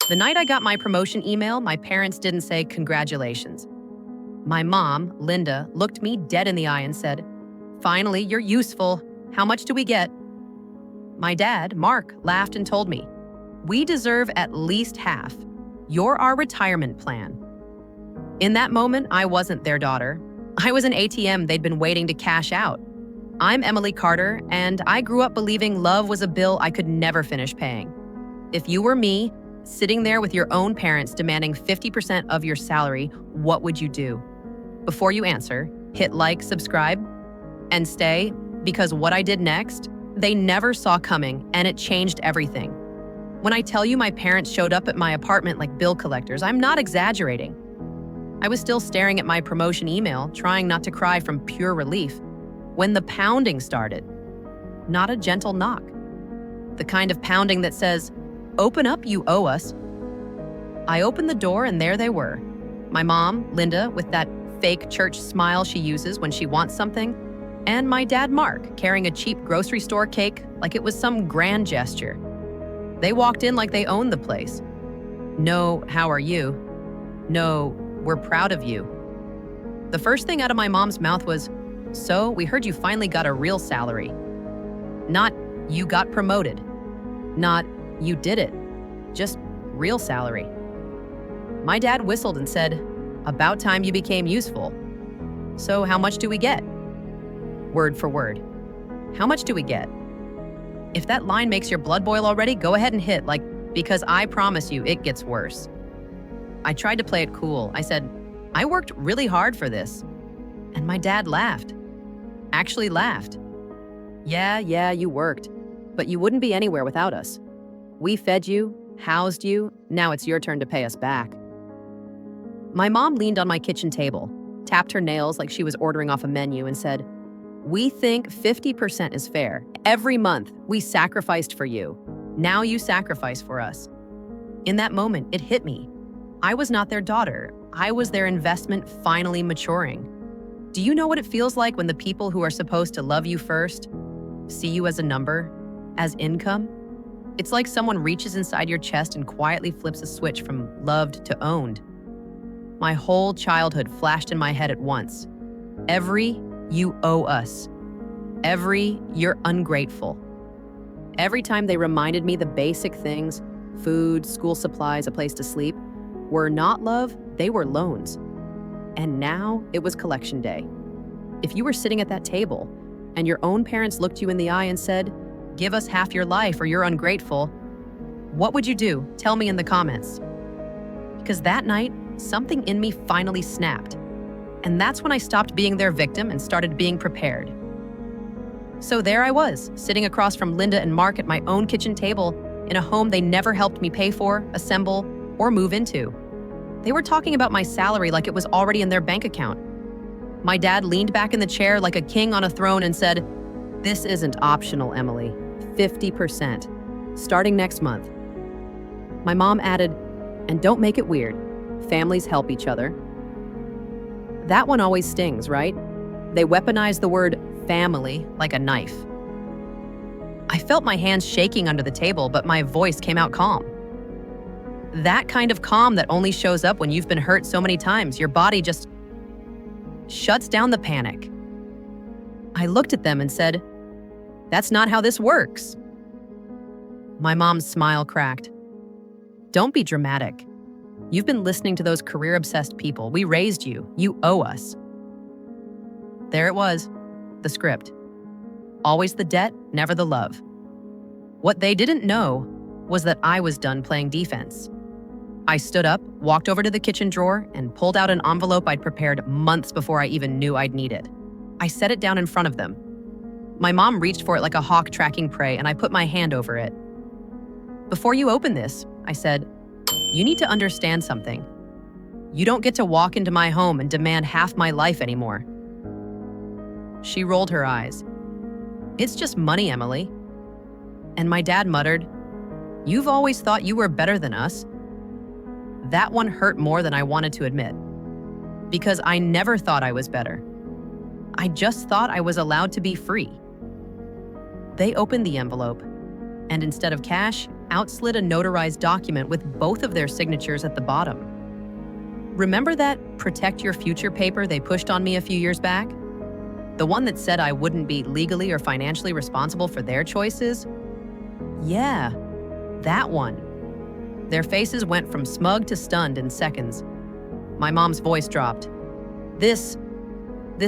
The night I got my promotion email, my parents didn't say congratulations. My mom, Linda, looked me dead in the eye and said, "Finally, you're useful. How much do we get?" My dad, Mark, laughed and told me, "We deserve at least half. You're our retirement plan." In that moment, I wasn't their daughter. I was an ATM they'd been waiting to cash out. I'm Emily Carter, and I grew up believing love was a bill I could never finish paying. If you were me, sitting there with your own parents demanding 50% of your salary, what would you do? Before you answer, hit like, subscribe, and stay, because what I did next, they never saw coming, and it changed everything. When I tell you my parents showed up at my apartment like bill collectors, I'm not exaggerating. I was still staring at my promotion email, trying not to cry from pure relief, when the pounding started. Not a gentle knock. The kind of pounding that says, "Open up, you owe us." I opened the door and there they were. My mom, Linda, with that fake church smile she uses when she wants something, and my dad, Mark, carrying a cheap grocery store cake like it was some grand gesture. They walked in like they owned the place. "No, how are you?" "No, we're proud of you." The first thing out of my mom's mouth was, "So, we heard you finally got a real salary." Not, "You got promoted." Not, "You did it." Just, real salary. My dad whistled and said, "About time you became useful. So how much do we get?" Word for word. How much do we get? If that line makes your blood boil already, go ahead and hit, because I promise you, it gets worse. I tried to play it cool. I said, "I worked really hard for this." And my dad laughed. Actually laughed. Yeah, you worked. But you wouldn't be anywhere without us. We fed you, housed you, now it's your turn to pay us back. My mom leaned on my kitchen table, tapped her nails like she was ordering off a menu, and said, "We think 50% is fair. Every month, we sacrificed for you. Now you sacrifice for us." In that moment, it hit me. I was not their daughter. I was their investment finally maturing. Do you know what it feels like when the people who are supposed to love you first see you as a number, as income? It's like someone reaches inside your chest and quietly flips a switch from loved to owned. My whole childhood flashed in my head at once. Every, "You owe us." Every, "You're ungrateful." Every time they reminded me the basic things, food, school supplies, a place to sleep, were not love, they were loans. And now it was collection day. If you were sitting at that table and your own parents looked you in the eye and said, "Give us half your life or you're ungrateful," what would you do? Tell me in the comments. Because that night, something in me finally snapped. And that's when I stopped being their victim and started being prepared. So there I was, sitting across from Linda and Mark at my own kitchen table in a home they never helped me pay for, assemble, or move into. They were talking about my salary like it was already in their bank account. My dad leaned back in the chair like a king on a throne and said, "This isn't optional, Emily. 50%. Starting next month." My mom added, "And don't make it weird. Families help each other." That one always stings, right? They weaponize the word family like a knife. I felt my hands shaking under the table, but my voice came out calm. That kind of calm that only shows up when you've been hurt so many times. Your body just shuts down the panic. I looked at them and said, "That's not how this works." My mom's smile cracked. "Don't be dramatic. You've been listening to those career-obsessed people. We raised you. You owe us." There it was, the script. Always the debt, never the love. What they didn't know was that I was done playing defense. I stood up, walked over to the kitchen drawer, and pulled out an envelope I'd prepared months before I even knew I'd need it. I set it down in front of them. My mom reached for it like a hawk tracking prey, and I put my hand over it. "Before you open this," I said, "you need to understand something. You don't get to walk into my home and demand half my life anymore." She rolled her eyes. "It's just money, Emily." And my dad muttered, "You've always thought you were better than us." That one hurt more than I wanted to admit, because I never thought I was better. I just thought I was allowed to be free. They opened the envelope, and instead of cash, outslid a notarized document with both of their signatures at the bottom. Remember that protect your future paper they pushed on me a few years back? The one that said I wouldn't be legally or financially responsible for their choices? Yeah, that one. Their faces went from smug to stunned in seconds. My mom's voice dropped. This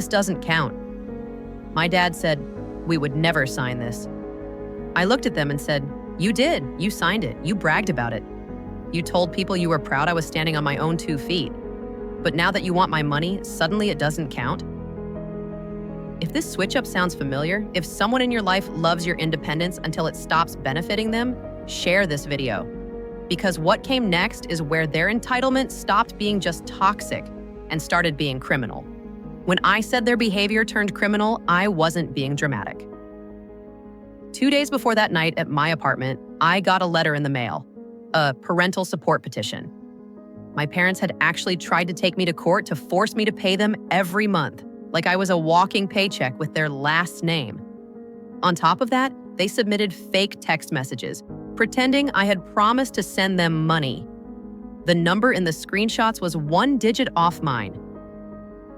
doesn't count. My dad said, we would never sign this. I looked at them and said, you did. You signed it. You bragged about it. You told people you were proud I was standing on my own 2 feet. But now that you want my money, suddenly it doesn't count? If this switch-up sounds familiar, if someone in your life loves your independence until it stops benefiting them, share this video. Because what came next is where their entitlement stopped being just toxic and started being criminal. When I said their behavior turned criminal, I wasn't being dramatic. 2 days before that night at my apartment, I got a letter in the mail, a parental support petition. My parents had actually tried to take me to court to force me to pay them every month, like I was a walking paycheck with their last name. On top of that, they submitted fake text messages, pretending I had promised to send them money. The number in the screenshots was 1 digit off mine.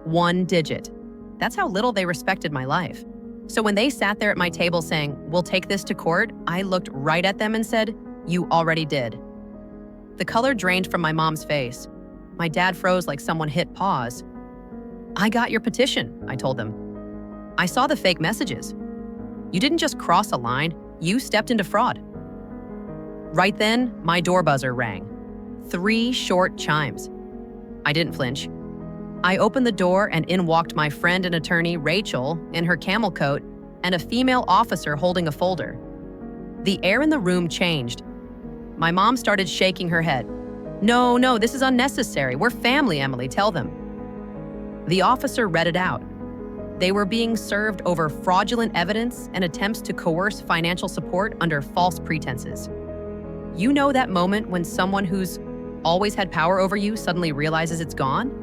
1 digit. That's how little they respected my life. So when they sat there at my table saying, we'll take this to court, I looked right at them and said, you already did. The color drained from my mom's face. My dad froze like someone hit pause. I got your petition, I told them. I saw the fake messages. You didn't just cross a line, you stepped into fraud. Right then, my door buzzer rang. 3 short chimes. I didn't flinch. I opened the door and in walked my friend and attorney, Rachel, in her camel coat, and a female officer holding a folder. The air in the room changed. My mom started shaking her head. No, this is unnecessary. We're family, Emily, tell them. The officer read it out. They were being served over fraudulent evidence and attempts to coerce financial support under false pretenses. You know that moment when someone who's always had power over you suddenly realizes it's gone?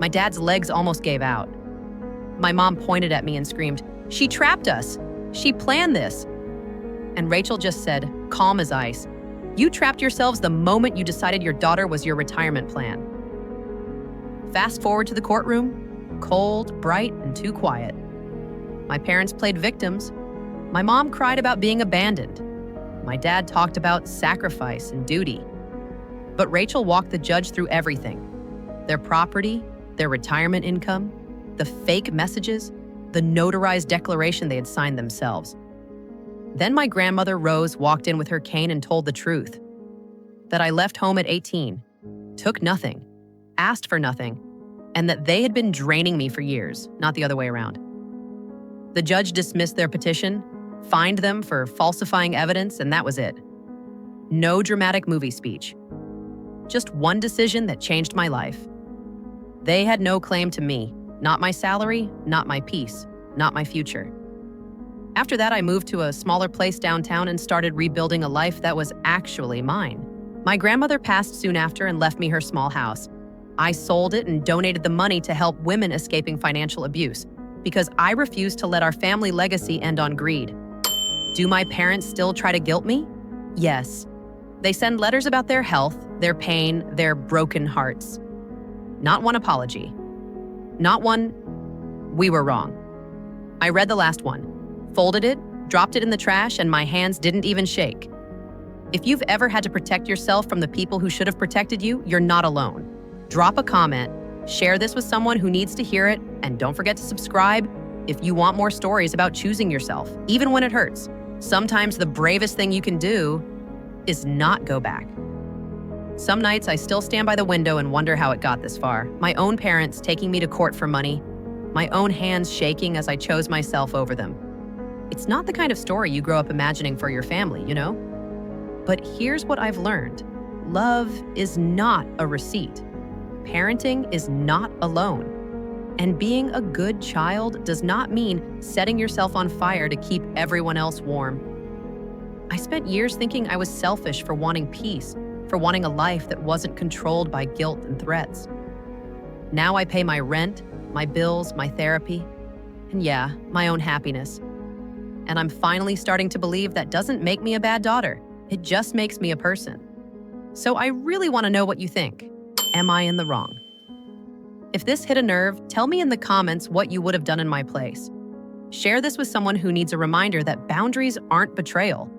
My dad's legs almost gave out. My mom pointed at me and screamed, she trapped us. She planned this. And Rachel just said, calm as ice, you trapped yourselves the moment you decided your daughter was your retirement plan. Fast forward to the courtroom, cold, bright, and too quiet. My parents played victims. My mom cried about being abandoned. My dad talked about sacrifice and duty. But Rachel walked the judge through everything. Their property, their retirement income, the fake messages, the notarized declaration they had signed themselves. Then my grandmother Rose walked in with her cane and told the truth. That I left home at 18, took nothing, asked for nothing, and that they had been draining me for years, not the other way around. The judge dismissed their petition, fined them for falsifying evidence, and that was it. No dramatic movie speech. Just one decision that changed my life. They had no claim to me, not my salary, not my peace, not my future. After that, I moved to a smaller place downtown and started rebuilding a life that was actually mine. My grandmother passed soon after and left me her small house. I sold it and donated the money to help women escaping financial abuse because I refused to let our family legacy end on greed. Do my parents still try to guilt me? Yes. They send letters about their health, their pain, their broken hearts. Not one apology. Not one, we were wrong. I read the last one, folded it, dropped it in the trash, and my hands didn't even shake. If you've ever had to protect yourself from the people who should have protected you, you're not alone. Drop a comment, share this with someone who needs to hear it, and don't forget to subscribe if you want more stories about choosing yourself, even when it hurts. Sometimes the bravest thing you can do is not go back. Some nights I still stand by the window and wonder how it got this far. My own parents taking me to court for money, my own hands shaking as I chose myself over them. It's not the kind of story you grow up imagining for your family, you know? But here's what I've learned. Love is not a receipt. Parenting is not a loan. And being a good child does not mean setting yourself on fire to keep everyone else warm. I spent years thinking I was selfish for wanting peace, for wanting a life that wasn't controlled by guilt and threats. Now I pay my rent, my bills, my therapy, and yeah, my own happiness. And I'm finally starting to believe that doesn't make me a bad daughter. It just makes me a person. So I really want to know what you think. Am I in the wrong? If this hit a nerve, tell me in the comments what you would have done in my place. Share this with someone who needs a reminder that boundaries aren't betrayal.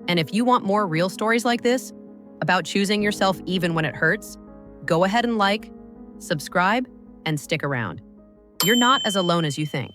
And if you want more real stories like this, about choosing yourself even when it hurts, go ahead and like, subscribe, and stick around. You're not as alone as you think.